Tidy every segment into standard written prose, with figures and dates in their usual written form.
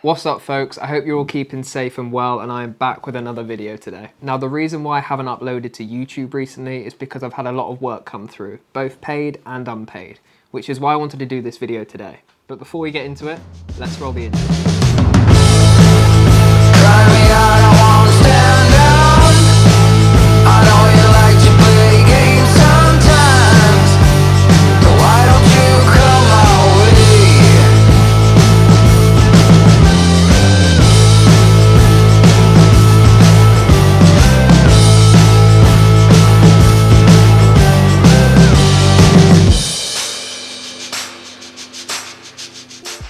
What's up folks, I hope you're all keeping safe and well, and I am back with another video today. Now the reason why I haven't uploaded to YouTube recently is because I've had a lot of work come through, both paid and unpaid, which is why I wanted to do this video today. But before we get into it, let's roll the intro.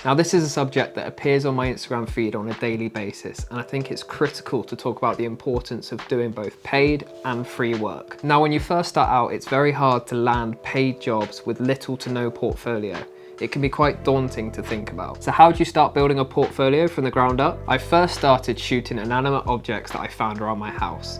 Now this is a subject that appears on my Instagram feed on a daily basis, and I think it's critical to talk about the importance of doing both paid and free work. Now when you first start out, it's very hard to land paid jobs with little to no portfolio. It can be quite daunting to think about. So how do you start building a portfolio from the ground up? I first started shooting inanimate objects that I found around my house.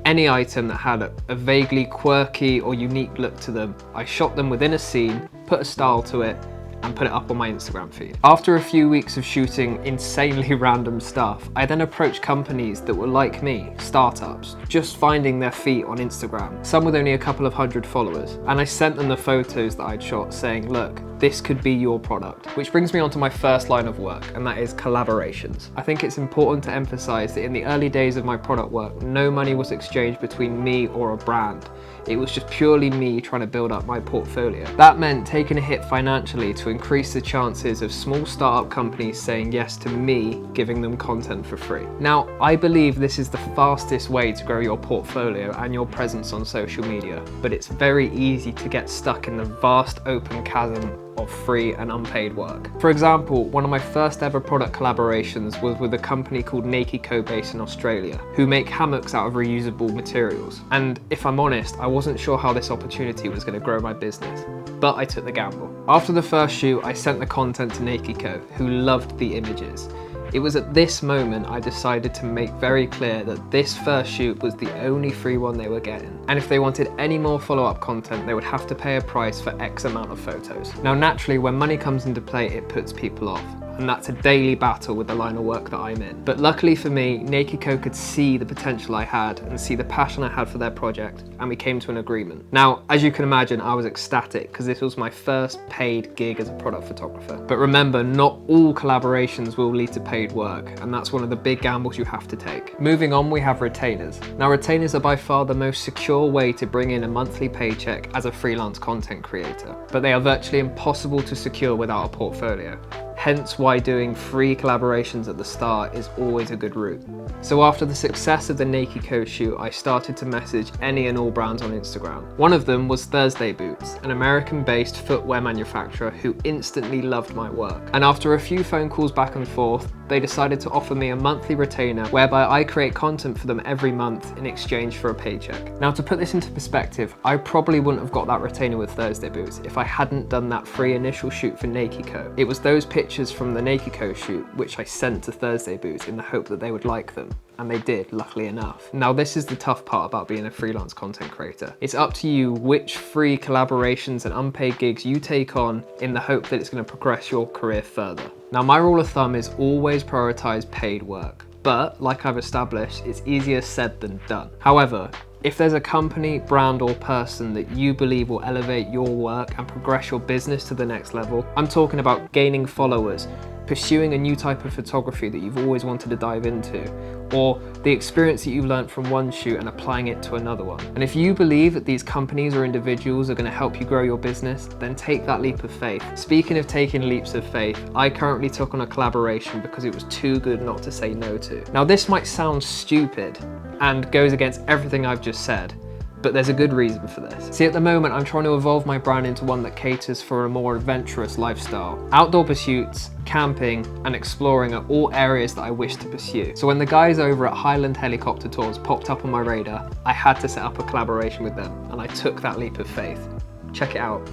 Any item that had a vaguely quirky or unique look to them, I shot them within a scene, put a style to it, and put it up on my Instagram feed. After a few weeks of shooting insanely random stuff, I then approached companies that were like me, startups, just finding their feet on Instagram, some with only a couple of hundred followers. And I sent them the photos that I'd shot saying, look, this could be your product. Which brings me on to my first line of work, and that is collaborations. I think it's important to emphasize that in the early days of my product work, no money was exchanged between me or a brand. It was just purely me trying to build up my portfolio. That meant taking a hit financially to increase the chances of small startup companies saying yes to me giving them content for free. Now, I believe this is the fastest way to grow your portfolio and your presence on social media, but it's very easy to get stuck in the vast open chasm of free and unpaid work. For example, one of my first ever product collaborations was with a company called Nakie Co based in Australia, who make hammocks out of reusable materials. And if I'm honest, I wasn't sure how this opportunity was going to grow my business, but I took the gamble. After the first shoot, I sent the content to Nakie Co, who loved the images. It was at this moment I decided to make very clear that this first shoot was the only free one they were getting. And if they wanted any more follow-up content, they would have to pay a price for X amount of photos. Now naturally, when money comes into play, it puts people off. And that's a daily battle with the line of work that I'm in. But luckily for me, Nakie Co could see the potential I had and see the passion I had for their project, and we came to an agreement. Now, as you can imagine, I was ecstatic because this was my first paid gig as a product photographer. But remember, not all collaborations will lead to paid work, and that's one of the big gambles you have to take. Moving on, we have retainers. Now, retainers are by far the most secure way to bring in a monthly paycheck as a freelance content creator, but they are virtually impossible to secure without a portfolio. Hence why doing free collaborations at the start is always a good route. So after the success of the Nakie Co shoot, I started to message any and all brands on Instagram. One of them was Thursday Boots, an American-based footwear manufacturer who instantly loved my work. And after a few phone calls back and forth, they decided to offer me a monthly retainer whereby I create content for them every month in exchange for a paycheck. Now to put this into perspective, I probably wouldn't have got that retainer with Thursday Boots if I hadn't done that free initial shoot for Nakie Co. It was those pictures from the Nakie Co shoot which I sent to Thursday Boots in the hope that they would like them. And they did, luckily enough. Now this is the tough part about being a freelance content creator. It's up to you which free collaborations and unpaid gigs you take on in the hope that it's going to progress your career further. Now my rule of thumb is always prioritize paid work, but like I've established, it's easier said than done. However, if there's a company, brand or person that you believe will elevate your work and progress your business to the next level, I'm talking about gaining followers, pursuing a new type of photography that you've always wanted to dive into, or the experience that you've learned from one shoot and applying it to another one. And if you believe that these companies or individuals are going to help you grow your business, then take that leap of faith. Speaking of taking leaps of faith, I currently took on a collaboration because it was too good not to say no to. Now this might sound stupid and goes against everything I've just said, but there's a good reason for this. See, at the moment, I'm trying to evolve my brand into one that caters for a more adventurous lifestyle. Outdoor pursuits, camping, and exploring are all areas that I wish to pursue. So when the guys over at Highland Helicopter Tours popped up on my radar, I had to set up a collaboration with them, and I took that leap of faith. Check it out.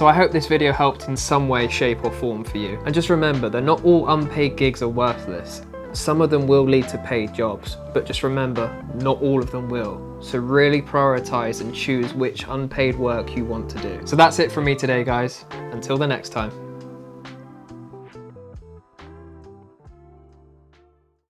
So I hope this video helped in some way, shape or form for you. And just remember that not all unpaid gigs are worthless. Some of them will lead to paid jobs, but just remember, not all of them will. So really prioritize and choose which unpaid work you want to do. So that's it from me today, guys. Until the next time.